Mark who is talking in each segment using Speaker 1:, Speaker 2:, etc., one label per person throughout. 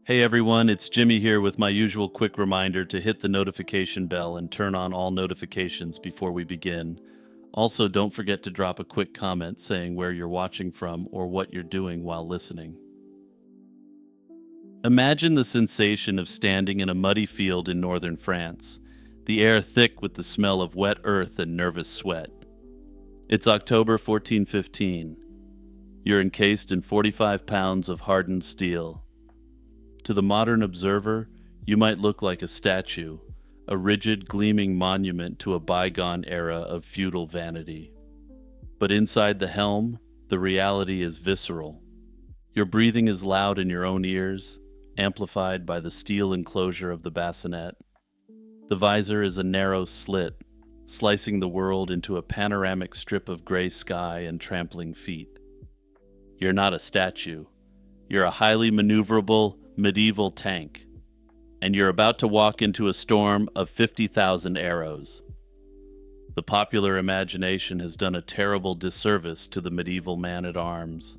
Speaker 1: Hey everyone, it's Jimmy here with my usual quick reminder to hit the notification bell and turn on all notifications before we begin. Also, don't forget to drop a quick comment saying where you're watching from or what you're doing while listening. Imagine the sensation of standing in a muddy field in northern France, the air thick with the smell of wet earth and nervous sweat. It's October 1415. You're encased in 45 pounds of hardened steel. To the modern observer, you might look like a statue, a rigid, gleaming monument to a bygone era of feudal vanity. But inside the helm, the reality is visceral. Your breathing is loud in your own ears, amplified by the steel enclosure of the bassinet. The visor is a narrow slit, slicing the world into a panoramic strip of gray sky and trampling feet. You're not a statue. You're a highly maneuverable, medieval tank, and you're about to walk into a storm of 50,000 arrows. The popular imagination has done a terrible disservice to the medieval man-at-arms.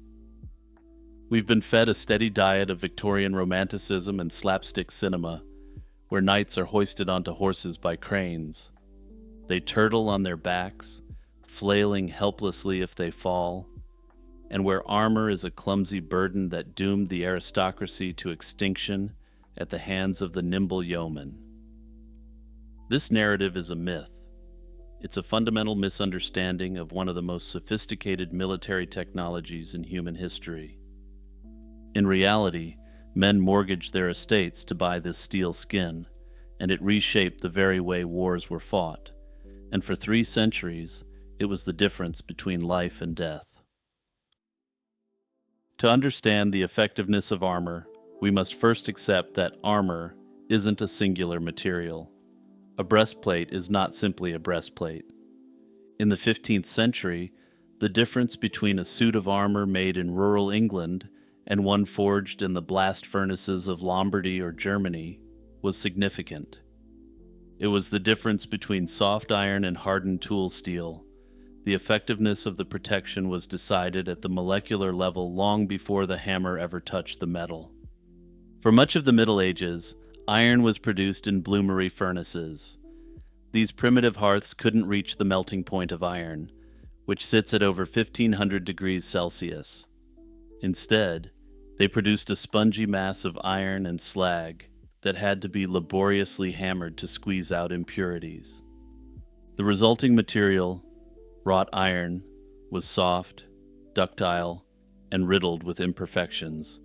Speaker 1: We've been fed a steady diet of Victorian romanticism and slapstick cinema, where knights are hoisted onto horses by cranes. They turtle on their backs, flailing helplessly if they fall, and where armor is a clumsy burden that doomed the aristocracy to extinction at the hands of the nimble yeoman. This narrative is a myth. It's a fundamental misunderstanding of one of the most sophisticated military technologies in human history. In reality, men mortgaged their estates to buy this steel skin, and it reshaped the very way wars were fought, and for 3 centuries, it was the difference between life and death. To understand the effectiveness of armor, we must first accept that armor isn't a singular material. A breastplate is not simply a breastplate. In the 15th century, the difference between a suit of armor made in rural England and one forged in the blast furnaces of Lombardy or Germany was significant. It was the difference between soft iron and hardened tool steel. The effectiveness of the protection was decided at the molecular level long before the hammer ever touched the metal. For much of the Middle Ages, iron was produced in bloomery furnaces. These primitive hearths couldn't reach the melting point of iron, which sits at over 1500 degrees Celsius. Instead, they produced a spongy mass of iron and slag that had to be laboriously hammered to squeeze out impurities. The resulting material, wrought iron, was soft, ductile, and riddled with imperfections.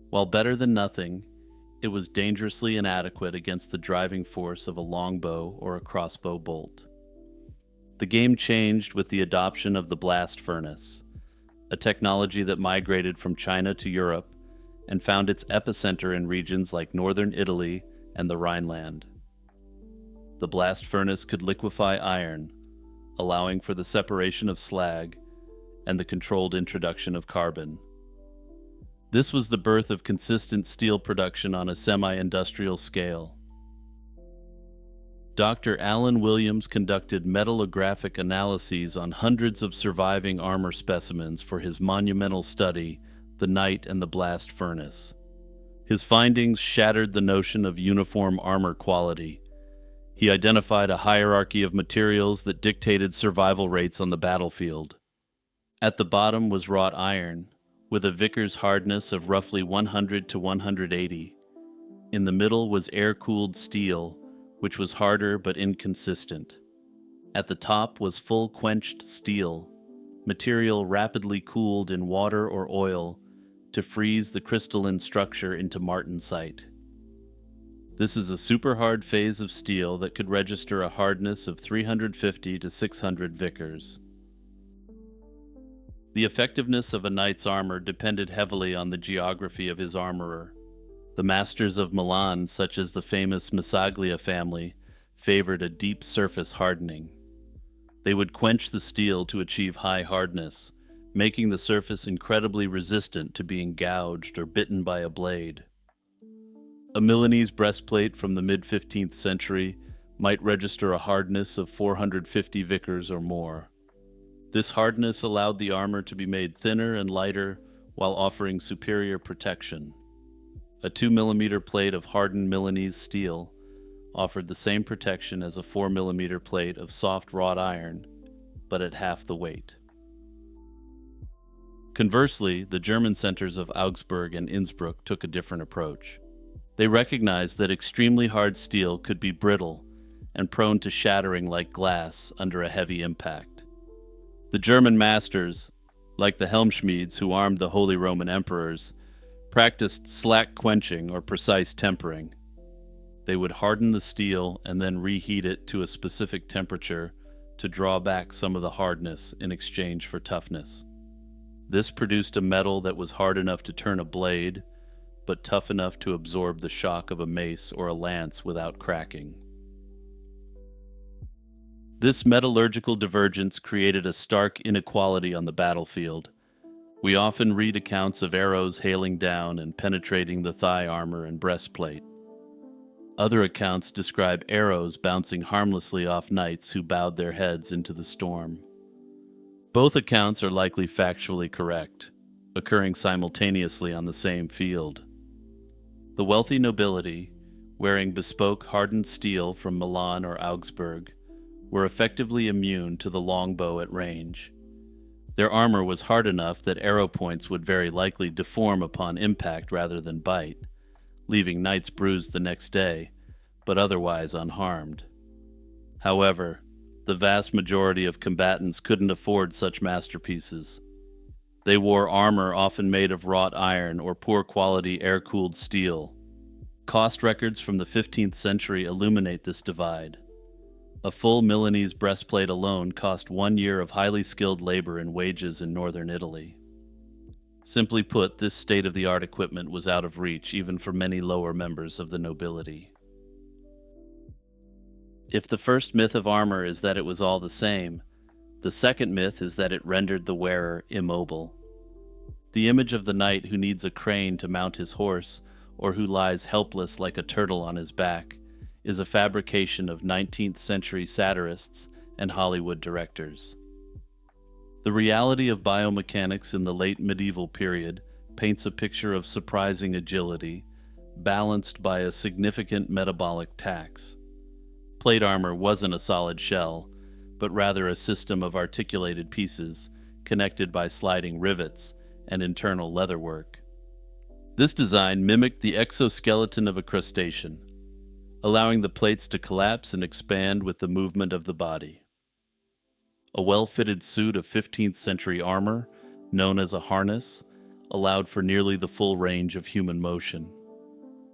Speaker 1: While better than nothing, it was dangerously inadequate against the driving force of a longbow or a crossbow bolt. The game changed with the adoption of the blast furnace, a technology that migrated from China to Europe and found its epicenter in regions like northern Italy and the Rhineland. The blast furnace could liquefy iron, allowing for the separation of slag and the controlled introduction of carbon. This was the birth of consistent steel production on a semi-industrial scale. Dr. Alan Williams conducted metallographic analyses on hundreds of surviving armor specimens for his monumental study, The Knight and the Blast Furnace. His findings shattered the notion of uniform armor quality. He identified a hierarchy of materials that dictated survival rates on the battlefield. At the bottom was wrought iron, with a Vickers hardness of roughly 100 to 180. In the middle was air-cooled steel, which was harder but inconsistent. At the top was full-quenched steel, material rapidly cooled in water or oil to freeze the crystalline structure into martensite. This is a super-hard phase of steel that could register a hardness of 350 to 600 Vickers. The effectiveness of a knight's armor depended heavily on the geography of his armorer. The masters of Milan, such as the famous Masaglia family, favored a deep surface hardening. They would quench the steel to achieve high hardness, making the surface incredibly resistant to being gouged or bitten by a blade. A Milanese breastplate from the mid-15th century might register a hardness of 450 Vickers or more. This hardness allowed the armor to be made thinner and lighter while offering superior protection. A 2 mm plate of hardened Milanese steel offered the same protection as a 4 mm plate of soft wrought iron, but at half the weight. Conversely, the German centers of Augsburg and Innsbruck took a different approach. They recognized that extremely hard steel could be brittle and prone to shattering like glass under a heavy impact. The German masters, like the Helmschmieds who armed the Holy Roman Emperors, practiced slack quenching or precise tempering. They would harden the steel and then reheat it to a specific temperature to draw back some of the hardness in exchange for toughness. This produced a metal that was hard enough to turn a blade, but tough enough to absorb the shock of a mace or a lance without cracking. This metallurgical divergence created a stark inequality on the battlefield. We often read accounts of arrows hailing down and penetrating the thigh armor and breastplate. Other accounts describe arrows bouncing harmlessly off knights who bowed their heads into the storm. Both accounts are likely factually correct, occurring simultaneously on the same field. The wealthy nobility, wearing bespoke hardened steel from Milan or Augsburg, were effectively immune to the longbow at range. Their armor was hard enough that arrow points would very likely deform upon impact rather than bite, leaving knights bruised the next day, but otherwise unharmed. However, the vast majority of combatants couldn't afford such masterpieces. They wore armor often made of wrought iron or poor quality air-cooled steel. Cost records from the 15th century illuminate this divide. A full Milanese breastplate alone cost 1 year of highly skilled labor and wages in northern Italy. Simply put, this state-of-the-art equipment was out of reach even for many lower members of the nobility. If the first myth of armor is that it was all the same, the second myth is that it rendered the wearer immobile. The image of the knight who needs a crane to mount his horse, or who lies helpless like a turtle on his back, is a fabrication of 19th century satirists and Hollywood directors. The reality of biomechanics in the late medieval period paints a picture of surprising agility, balanced by a significant metabolic tax. Plate armor wasn't a solid shell, but rather a system of articulated pieces connected by sliding rivets and internal leatherwork. This design mimicked the exoskeleton of a crustacean, allowing the plates to collapse and expand with the movement of the body. A well-fitted suit of 15th century armor, known as a harness, allowed for nearly the full range of human motion.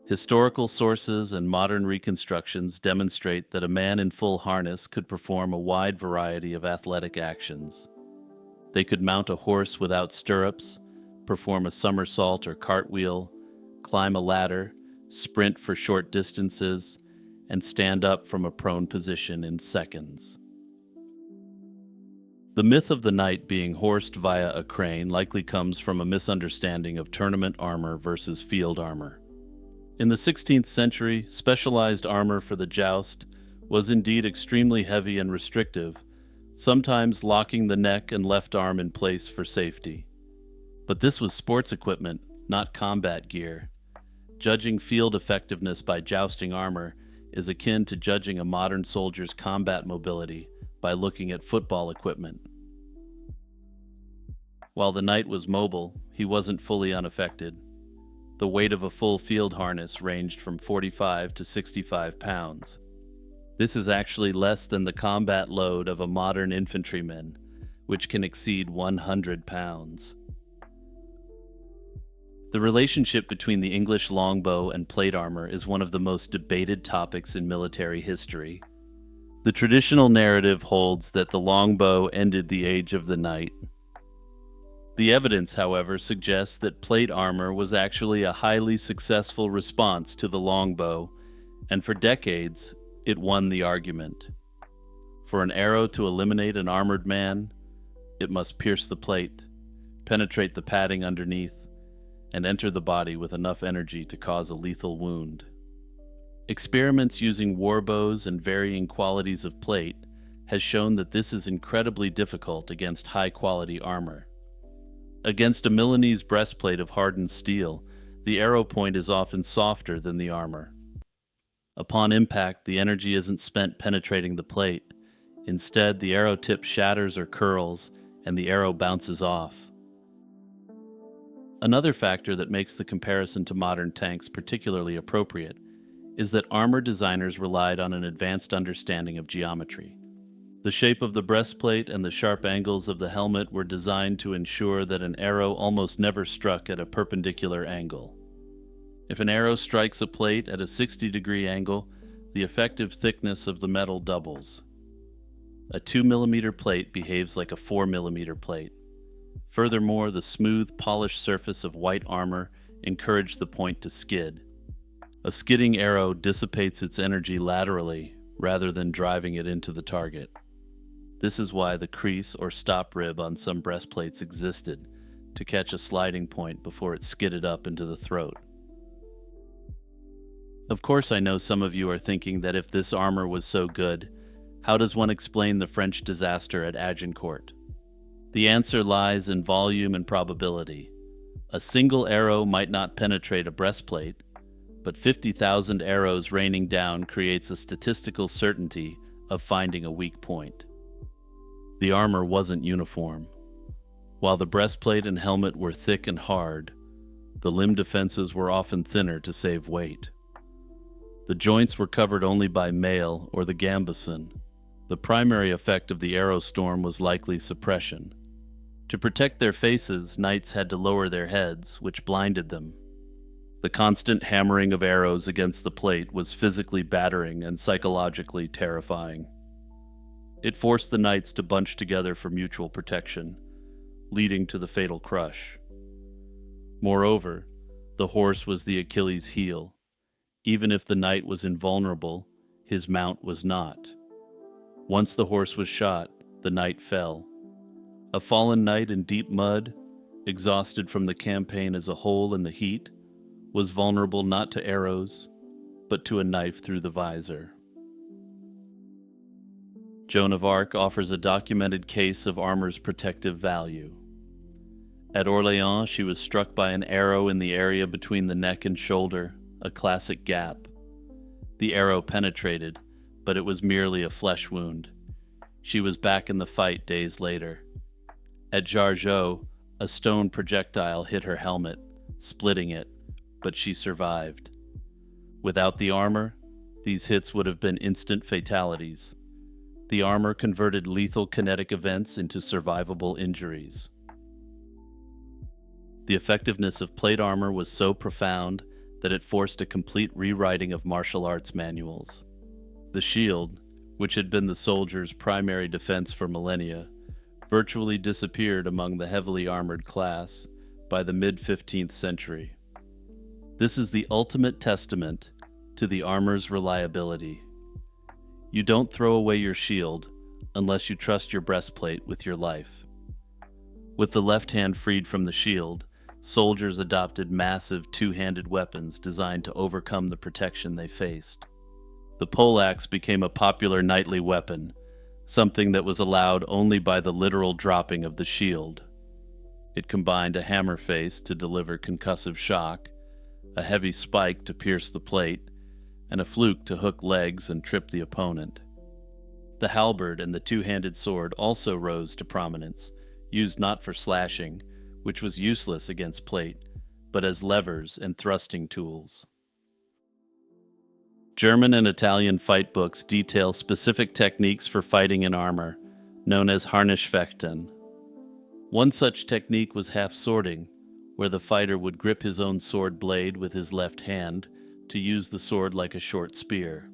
Speaker 1: Historical sources and modern reconstructions demonstrate that a man in full harness could perform a wide variety of athletic actions. They could mount a horse without stirrups, perform a somersault or cartwheel, climb a ladder, sprint for short distances, and stand up from a prone position in seconds. The myth of the knight being horsed via a crane likely comes from a misunderstanding of tournament armor versus field armor. In the 16th century, specialized armor for the joust was indeed extremely heavy and restrictive, sometimes locking the neck and left arm in place for safety. But this was sports equipment, not combat gear. Judging field effectiveness by jousting armor is akin to judging a modern soldier's combat mobility by looking at football equipment. While the knight was mobile, he wasn't fully unaffected. The weight of a full field harness ranged from 45 to 65 pounds. This is actually less than the combat load of a modern infantryman, which can exceed 100 pounds. The relationship between the English longbow and plate armor is one of the most debated topics in military history. The traditional narrative holds that the longbow ended the age of the knight. The evidence, however, suggests that plate armor was actually a highly successful response to the longbow, and for decades, it won the argument. For an arrow to eliminate an armored man, it must pierce the plate, penetrate the padding underneath, and enter the body with enough energy to cause a lethal wound. Experiments using war bows and varying qualities of plate has shown that this is incredibly difficult against high-quality armor. Against a Milanese breastplate of hardened steel, The arrow point is often softer than the armor. Upon impact, the energy isn't spent penetrating the plate. Instead, the arrow tip shatters or curls, and the arrow bounces off. Another factor that makes the comparison to modern tanks particularly appropriate is that armor designers relied on an advanced understanding of geometry. The shape of the breastplate and the sharp angles of the helmet were designed to ensure that an arrow almost never struck at a perpendicular angle. If an arrow strikes a plate at a 60-degree angle, the effective thickness of the metal doubles. A 2mm plate behaves like a 4mm plate. Furthermore, the smooth, polished surface of white armor encouraged the point to skid. A skidding arrow dissipates its energy laterally rather than driving it into the target. This is why the crease or stop rib on some breastplates existed, to catch a sliding point before it skidded up into the throat. Of course, I know some of you are thinking that if this armor was so good, how does one explain the French disaster at Agincourt? The answer lies in volume and probability. A single arrow might not penetrate a breastplate, but 50,000 arrows raining down creates a statistical certainty of finding a weak point. The armor wasn't uniform. While the breastplate and helmet were thick and hard, the limb defenses were often thinner to save weight. The joints were covered only by mail or the gambeson. The primary effect of the arrow storm was likely suppression. To protect their faces, knights had to lower their heads, which blinded them. The constant hammering of arrows against the plate was physically battering and psychologically terrifying. It forced the knights to bunch together for mutual protection, leading to the fatal crush. Moreover, the horse was the Achilles' heel. Even if the knight was invulnerable, his mount was not. Once the horse was shot, the knight fell. A fallen knight in deep mud, exhausted from the campaign as a whole in the heat, was vulnerable not to arrows, but to a knife through the visor. Joan of Arc offers a documented case of armor's protective value. At Orléans, she was struck by an arrow in the area between the neck and shoulder, a classic gap. The arrow penetrated, but it was merely a flesh wound. She was back in the fight days later. At Jargeau, a stone projectile hit her helmet, splitting it, but she survived. Without the armor, these hits would have been instant fatalities. The armor converted lethal kinetic events into survivable injuries. The effectiveness of plate armor was so profound that it forced a complete rewriting of martial arts manuals. The shield, which had been the soldier's primary defense for millennia, virtually disappeared among the heavily armored class by the mid-15th century. This is the ultimate testament to the armor's reliability. You don't throw away your shield unless you trust your breastplate with your life. With the left hand freed from the shield, soldiers adopted massive two-handed weapons designed to overcome the protection they faced. The poleaxe became a popular knightly weapon, something that was allowed only by the literal dropping of the shield. It combined a hammer face to deliver concussive shock, a heavy spike to pierce the plate, and a fluke to hook legs and trip the opponent. The halberd and the two-handed sword also rose to prominence, used not for slashing, which was useless against plate, but as levers and thrusting tools. German and Italian fight books detail specific techniques for fighting in armor, known as Harnischfechten. One such technique was half-swording, where the fighter would grip his own sword blade with his left hand to use the sword like a short spear.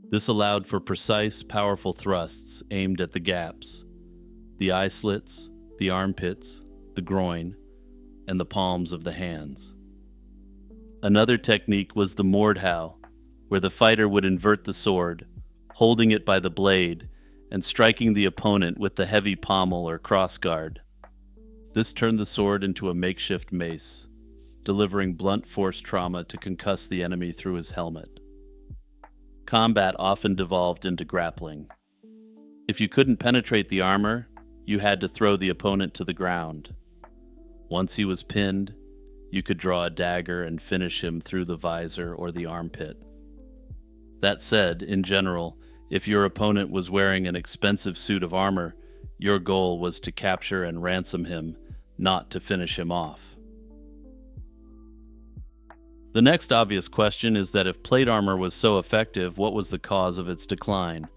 Speaker 1: This allowed for precise, powerful thrusts aimed at the gaps, the eye slits, the armpits, the groin, and the palms of the hands. Another technique was the Mordhau, where the fighter would invert the sword, holding it by the blade and striking the opponent with the heavy pommel or crossguard. This turned the sword into a makeshift mace, delivering blunt force trauma to concuss the enemy through his helmet. Combat often devolved into grappling. If you couldn't penetrate the armor, you had to throw the opponent to the ground. Once he was pinned, you could draw a dagger and finish him through the visor or the armpit. That said, in general, if your opponent was wearing an expensive suit of armor, your goal was to capture and ransom him, not to finish him off. The next obvious question is that if plate armor was so effective, what was the cause of its decline?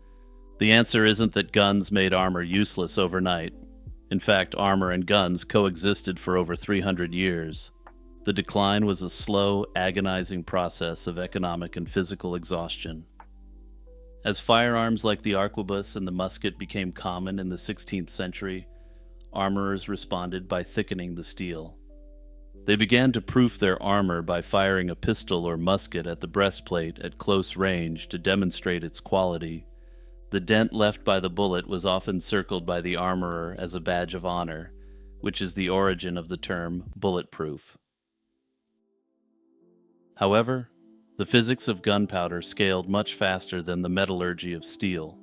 Speaker 1: The answer isn't that guns made armor useless overnight. In fact, armor and guns coexisted for over 300 years. The decline was a slow, agonizing process of economic and physical exhaustion. As firearms like the arquebus and the musket became common in the 16th century, armorers responded by thickening the steel. They began to proof their armor by firing a pistol or musket at the breastplate at close range to demonstrate its quality. The dent left by the bullet was often circled by the armorer as a badge of honor, which is the origin of the term bulletproof. However, the physics of gunpowder scaled much faster than the metallurgy of steel.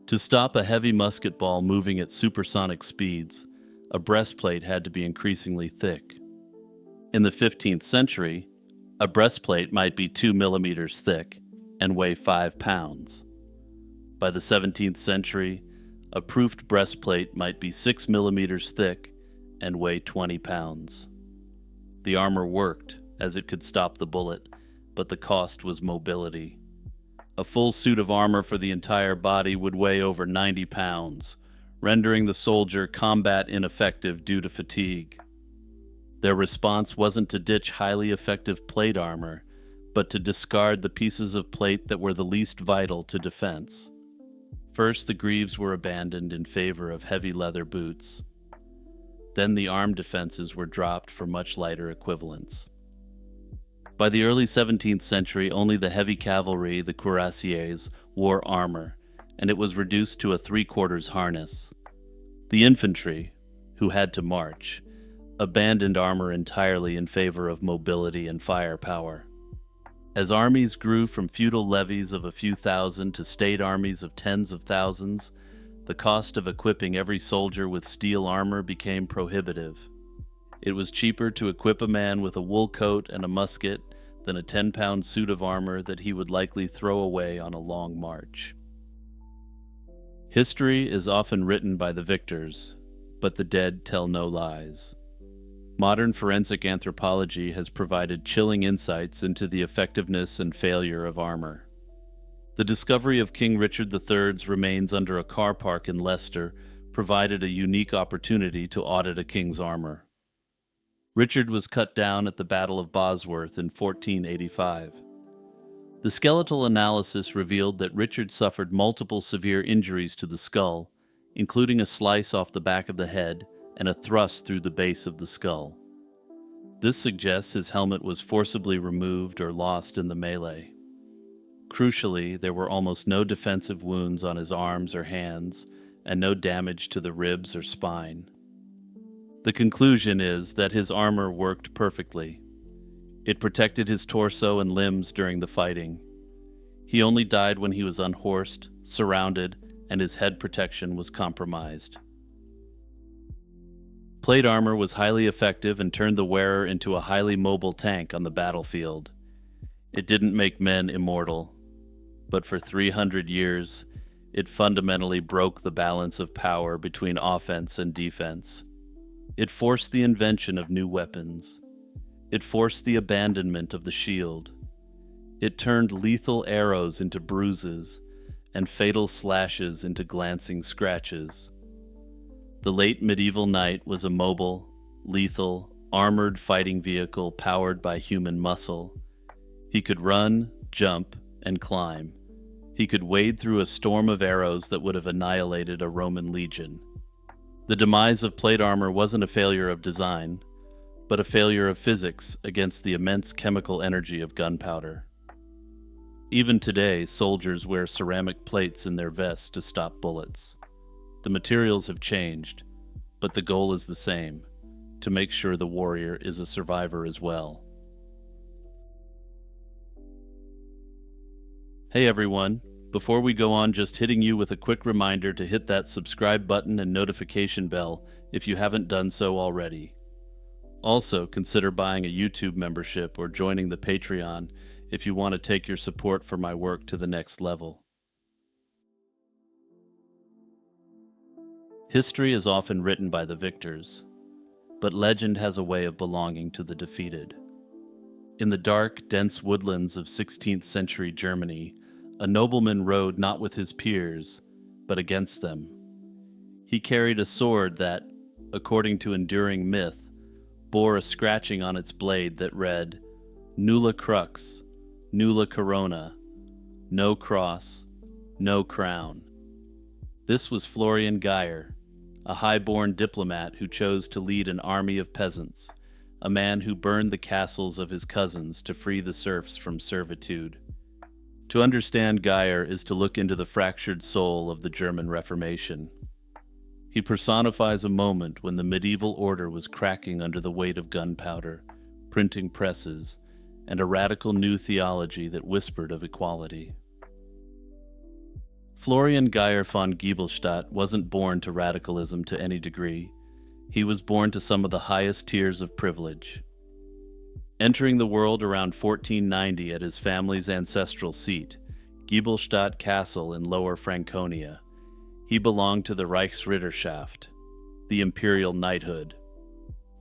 Speaker 1: To stop a heavy musket ball moving at supersonic speeds, a breastplate had to be increasingly thick. In the 15th century, a breastplate might be 2 millimeters thick and weigh 5 pounds. By the 17th century, a proofed breastplate might be 6 millimeters thick and weigh 20 pounds. The armor worked, as it could stop the bullet, but the cost was mobility. A full suit of armor for the entire body would weigh over 90 pounds, rendering the soldier combat ineffective due to fatigue. Their response wasn't to ditch highly effective plate armor, but to discard the pieces of plate that were the least vital to defense. First, the greaves were abandoned in favor of heavy leather boots. Then the arm defenses were dropped for much lighter equivalents. By the early 17th century, only the heavy cavalry, the cuirassiers, wore armor, and it was reduced to a 3/4 harness. The infantry, who had to march, abandoned armor entirely in favor of mobility and firepower. As armies grew from feudal levies of a few thousand to state armies of tens of thousands, the cost of equipping every soldier with steel armor became prohibitive. It was cheaper to equip a man with a wool coat and a musket than a 10-pound suit of armor that he would likely throw away on a long march. History is often written by the victors, but the dead tell no lies. Modern forensic anthropology has provided chilling insights into the effectiveness and failure of armor. The discovery of King Richard III's remains under a car park in Leicester provided a unique opportunity to audit a king's armor. Richard was cut down at the Battle of Bosworth in 1485. The skeletal analysis revealed that Richard suffered multiple severe injuries to the skull, including a slice off the back of the head and a thrust through the base of the skull. This suggests his helmet was forcibly removed or lost in the melee. Crucially, there were almost no defensive wounds on his arms or hands, and no damage to the ribs or spine. The conclusion is that his armor worked perfectly. It protected his torso and limbs during the fighting. He only died when he was unhorsed, surrounded, and his head protection was compromised. Plate armor was highly effective and turned the wearer into a highly mobile tank on the battlefield. It didn't make men immortal, but for 300 years, it fundamentally broke the balance of power between offense and defense. It forced the invention of new weapons. It forced the abandonment of the shield. It turned lethal arrows into bruises and fatal slashes into glancing scratches. The late medieval knight was a mobile, lethal, armored fighting vehicle powered by human muscle. He could run, jump, and climb. He could wade through a storm of arrows that would have annihilated a Roman legion. The demise of plate armor wasn't a failure of design, but a failure of physics against the immense chemical energy of gunpowder. Even today, soldiers wear ceramic plates in their vests to stop bullets. The materials have changed, but the goal is the same: to make sure the warrior is a survivor as well. Hey everyone, before we go on, just hitting you with a quick reminder to hit that subscribe button and notification bell if you haven't done so already. Also, consider buying a YouTube membership or joining the Patreon if you want to take your support for my work to the next level. History is often written by the victors, but legend has a way of belonging to the defeated. In the dark, dense woodlands of 16th century Germany, a nobleman rode not with his peers, but against them. He carried a sword that, according to enduring myth, bore a scratching on its blade that read, Nulla crux, nulla corona, no cross, no crown. This was Florian Geyer, a high-born diplomat who chose to lead an army of peasants, a man who burned the castles of his cousins to free the serfs from servitude. To understand Geyer is to look into the fractured soul of the German Reformation. He personifies a moment when the medieval order was cracking under the weight of gunpowder, printing presses, and a radical new theology that whispered of equality. Florian Geyer von Giebelstadt wasn't born to radicalism to any degree. He was born to some of the highest tiers of privilege. Entering the world around 1490 at his family's ancestral seat, Giebelstadt Castle in Lower Franconia, he belonged to the Reichsritterschaft, the imperial knighthood.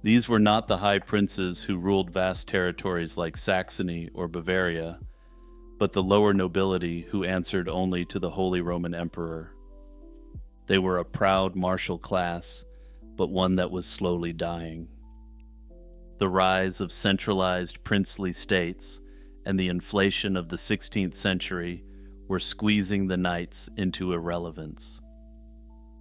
Speaker 1: These were not the high princes who ruled vast territories like Saxony or Bavaria, but the lower nobility who answered only to the Holy Roman Emperor. They were a proud martial class, but one that was slowly dying. The rise of centralized princely states and the inflation of the 16th century were squeezing the knights into irrelevance.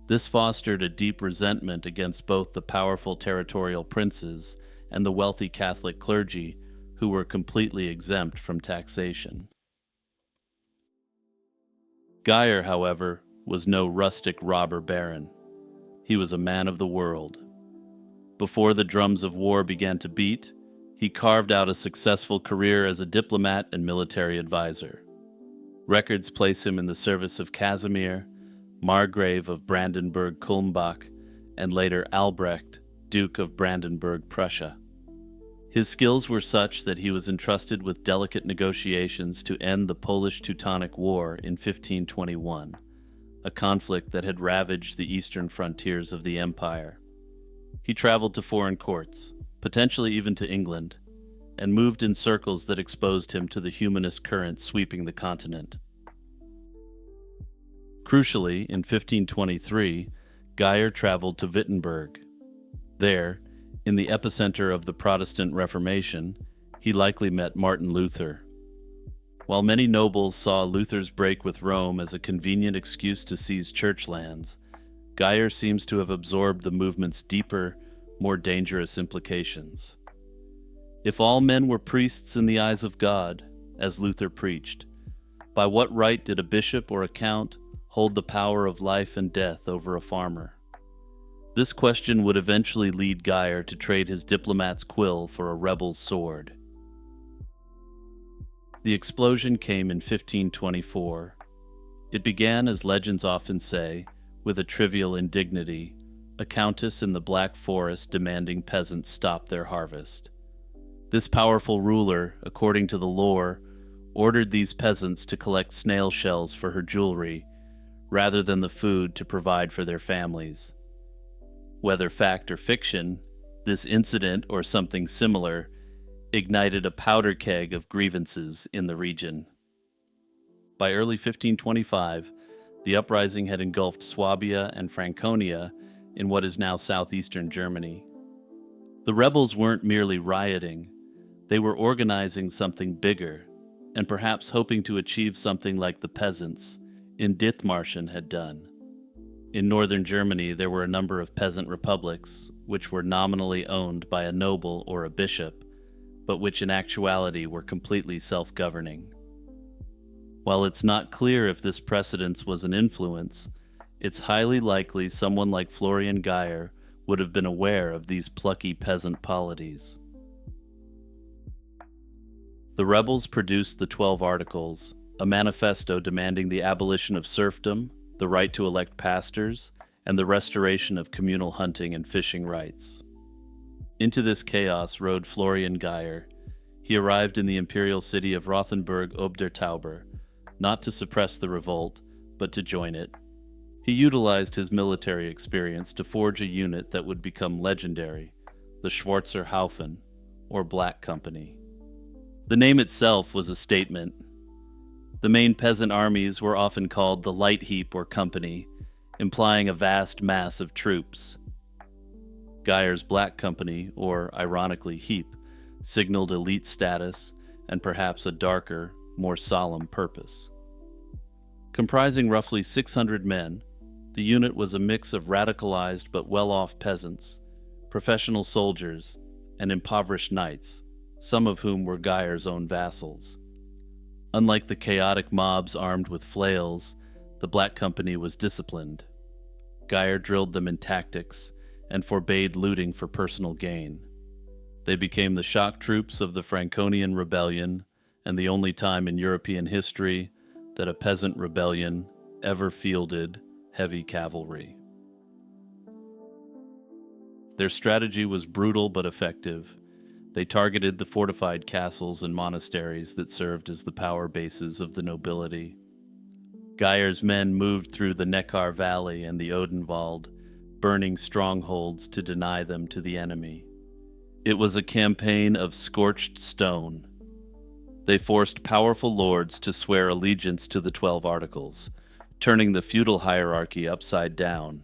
Speaker 1: This fostered a deep resentment against both the powerful territorial princes and the wealthy Catholic clergy who were completely exempt from taxation. Geyer, however, was no rustic robber baron. He was a man of the world. Before the drums of war began to beat, he carved out a successful career as a diplomat and military advisor. Records place him in the service of Casimir, Margrave of Brandenburg-Kulmbach, and later Albrecht, Duke of Brandenburg-Prussia. His skills were such that he was entrusted with delicate negotiations to end the Polish-Teutonic War in 1521, a conflict that had ravaged the eastern frontiers of the empire. He traveled to foreign courts, potentially even to England, and moved in circles that exposed him to the humanist current sweeping the continent. Crucially, in 1523, Geyer traveled to Wittenberg. There, in the epicenter of the Protestant Reformation, he likely met Martin Luther. While many nobles saw Luther's break with Rome as a convenient excuse to seize church lands, Geyer seems to have absorbed the movement's deeper, more dangerous implications. If all men were priests in the eyes of God, as Luther preached, by what right did a bishop or a count hold the power of life and death over a farmer? This question would eventually lead Geyer to trade his diplomat's quill for a rebel's sword. The explosion came in 1524. It began, as legends often say, with a trivial indignity, a countess in the Black Forest demanding peasants stop their harvest. This powerful ruler, according to the lore, ordered these peasants to collect snail shells for her jewelry, rather than the food to provide for their families. Whether fact or fiction, this incident, or something similar, ignited a powder keg of grievances in the region. By early 1525, the uprising had engulfed Swabia and Franconia in what is now southeastern Germany. The rebels weren't merely rioting, they were organizing something bigger, and perhaps hoping to achieve something like the peasants in Dithmarschen had done. In northern Germany, there were a number of peasant republics, which were nominally owned by a noble or a bishop, but which in actuality were completely self-governing. While it's not clear if this precedence was an influence, it's highly likely someone like Florian Geyer would have been aware of these plucky peasant polities. The rebels produced the 12 Articles, a manifesto demanding the abolition of serfdom, the right to elect pastors, and the restoration of communal hunting and fishing rights. Into this chaos rode Florian Geyer. He arrived in the imperial city of Rothenburg ob der Tauber, not to suppress the revolt, but to join it. He utilized his military experience to forge a unit that would become legendary, the Schwarzer Haufen, or Black Company. The name itself was a statement. The main peasant armies were often called the Light Heap or Company, implying a vast mass of troops. Geyer's Black Company, or ironically Heap, signaled elite status and perhaps a darker, more solemn purpose. Comprising roughly 600 men, the unit was a mix of radicalized but well-off peasants, professional soldiers, and impoverished knights, some of whom were Geyer's own vassals. Unlike the chaotic mobs armed with flails, the Black Company was disciplined. Geyer drilled them in tactics and forbade looting for personal gain. They became the shock troops of the Franconian Rebellion, and the only time in European history that a peasant rebellion ever fielded heavy cavalry. Their strategy was brutal but effective. They targeted the fortified castles and monasteries that served as the power bases of the nobility. Geyer's men moved through the Neckar Valley and the Odenwald, burning strongholds to deny them to the enemy. It was a campaign of scorched stone. They forced powerful lords to swear allegiance to the 12 Articles, turning the feudal hierarchy upside down.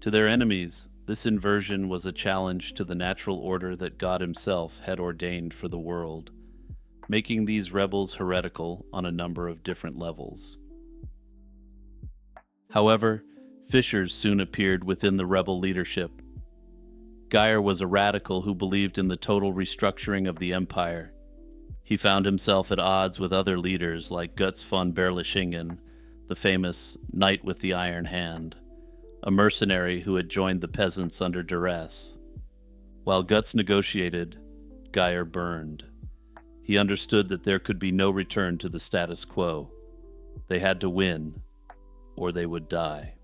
Speaker 1: To their enemies, this inversion was a challenge to the natural order that God himself had ordained for the world, making these rebels heretical on a number of different levels. However, fissures soon appeared within the rebel leadership. Geyer was a radical who believed in the total restructuring of the empire. He found himself at odds with other leaders like Götz von Berlichingen, the famous Knight with the Iron Hand, a mercenary who had joined the peasants under duress. While Götz negotiated, Geyer burned. He understood that there could be no return to the status quo. They had to win, or they would die.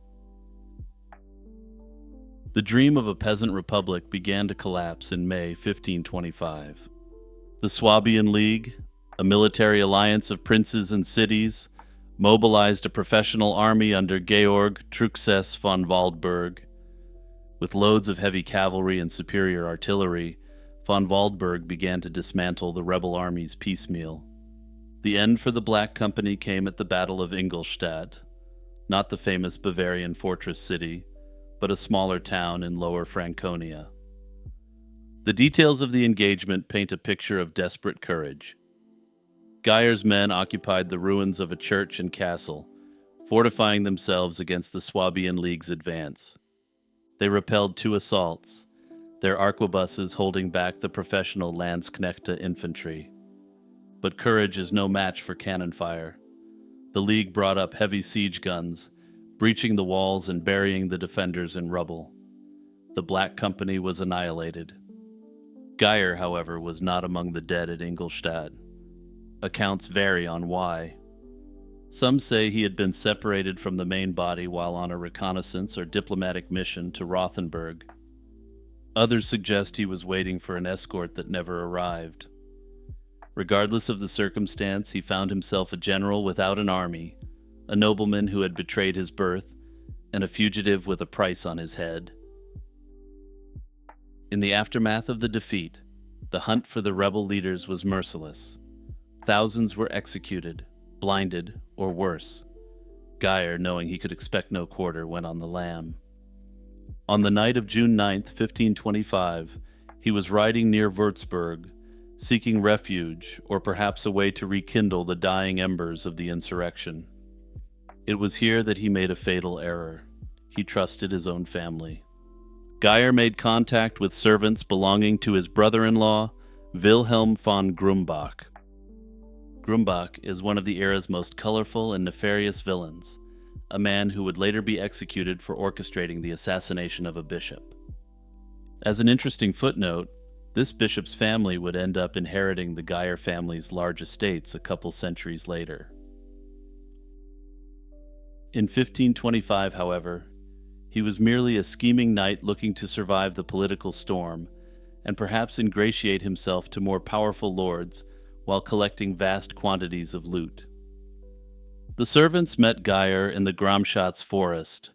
Speaker 1: The dream of a peasant republic began to collapse in May 1525. The Swabian League, a military alliance of princes and cities, mobilized a professional army under Georg Truchsess von Waldburg. With loads of heavy cavalry and superior artillery, von Waldburg began to dismantle the rebel armies piecemeal. The end for the Black Company came at the Battle of Ingolstadt, not the famous Bavarian fortress city, but a smaller town in Lower Franconia. The details of the engagement paint a picture of desperate courage. Geyer's men occupied the ruins of a church and castle, fortifying themselves against the Swabian League's advance. They repelled 2 assaults, their arquebuses holding back the professional Landsknechte infantry. But courage is no match for cannon fire. The League brought up heavy siege guns, breaching the walls and burying the defenders in rubble. The Black Company was annihilated. Geyer, however, was not among the dead at Ingolstadt. Accounts vary on why. Some say he had been separated from the main body while on a reconnaissance or diplomatic mission to Rothenburg. Others suggest he was waiting for an escort that never arrived. Regardless of the circumstance, he found himself a general without an army, a nobleman who had betrayed his birth, and a fugitive with a price on his head. In the aftermath of the defeat, the hunt for the rebel leaders was merciless. Thousands were executed, blinded, or worse. Geyer, knowing he could expect no quarter, went on the lam. On the night of June 9, 1525, he was riding near Würzburg, seeking refuge or perhaps a way to rekindle the dying embers of the insurrection. It was here that he made a fatal error. He trusted his own family. Geyer made contact with servants belonging to his brother-in-law, Wilhelm von Grumbach. Grumbach is one of the era's most colorful and nefarious villains, a man who would later be executed for orchestrating the assassination of a bishop. As an interesting footnote, this bishop's family would end up inheriting the Geyer family's large estates a couple centuries later. In 1525, however, he was merely a scheming knight looking to survive the political storm and perhaps ingratiate himself to more powerful lords while collecting vast quantities of loot. The servants met Geyer in the Gramschatz forest,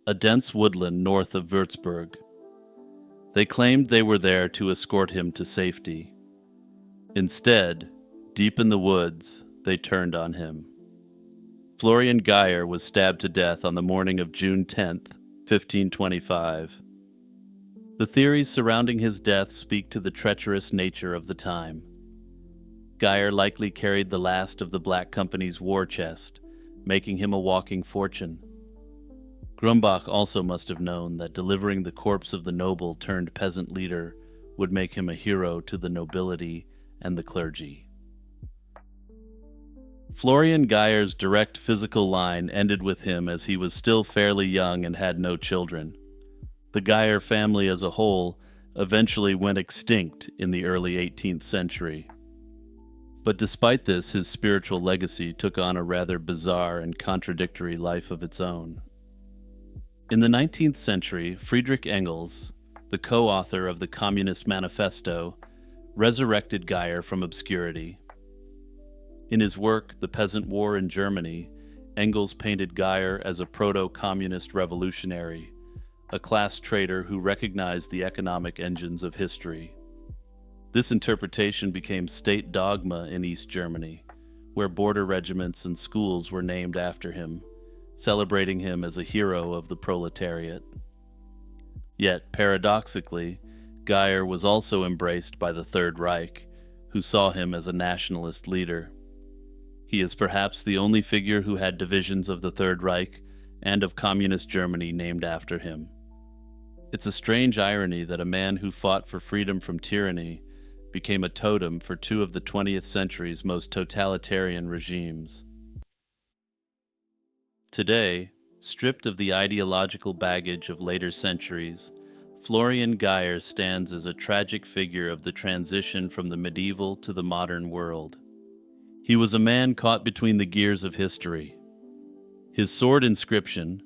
Speaker 1: a dense woodland north of Würzburg. They claimed they were there to escort him to safety. Instead, deep in the woods, they turned on him. Florian Geyer was stabbed to death on the morning of June 10th, 1525. The theories surrounding his death speak to the treacherous nature of the time. Geyer likely carried the last of the Black Company's war chest, making him a walking fortune. Grumbach also must have known that delivering the corpse of the noble turned peasant leader would make him a hero to the nobility and the clergy. Florian Geyer's direct physical line ended with him as he was still fairly young and had no children. The Geyer family as a whole eventually went extinct in the early 18th century. But despite this, his spiritual legacy took on a rather bizarre and contradictory life of its own. In the 19th century, Friedrich Engels, the co-author of the Communist Manifesto, resurrected Geyer from obscurity. In his work, The Peasant War in Germany, Engels painted Geyer as a proto-communist revolutionary, a class traitor who recognized the economic engines of history. This interpretation became state dogma in East Germany, where border regiments and schools were named after him, celebrating him as a hero of the proletariat. Yet, paradoxically, Geyer was also embraced by the Third Reich, who saw him as a nationalist leader. He is perhaps the only figure who had divisions of the Third Reich and of Communist Germany named after him. It's a strange irony that a man who fought for freedom from tyranny became a totem for two of the 20th century's most totalitarian regimes. Today, stripped of the ideological baggage of later centuries, Florian Geyer stands as a tragic figure of the transition from the medieval to the modern world. He was a man caught between the gears of history. His sword inscription,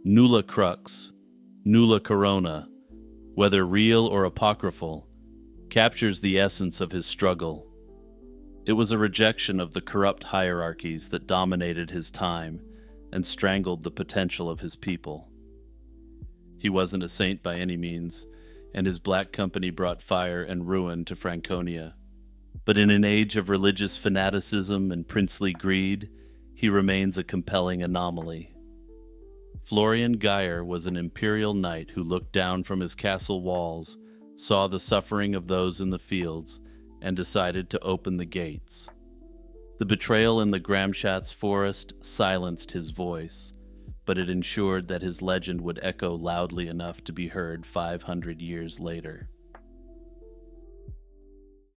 Speaker 1: Nulla Crux, Nulla Corona, whether real or apocryphal, captures the essence of his struggle. It was a rejection of the corrupt hierarchies that dominated his time and strangled the potential of his people. He wasn't a saint by any means, and his Black Company brought fire and ruin to Franconia. But in an age of religious fanaticism and princely greed, he remains a compelling anomaly. Florian Geyer was an imperial knight who looked down from his castle walls, saw the suffering of those in the fields, and decided to open the gates. The betrayal in the Gramschatz forest silenced his voice, but it ensured that his legend would echo loudly enough to be heard 500 years later.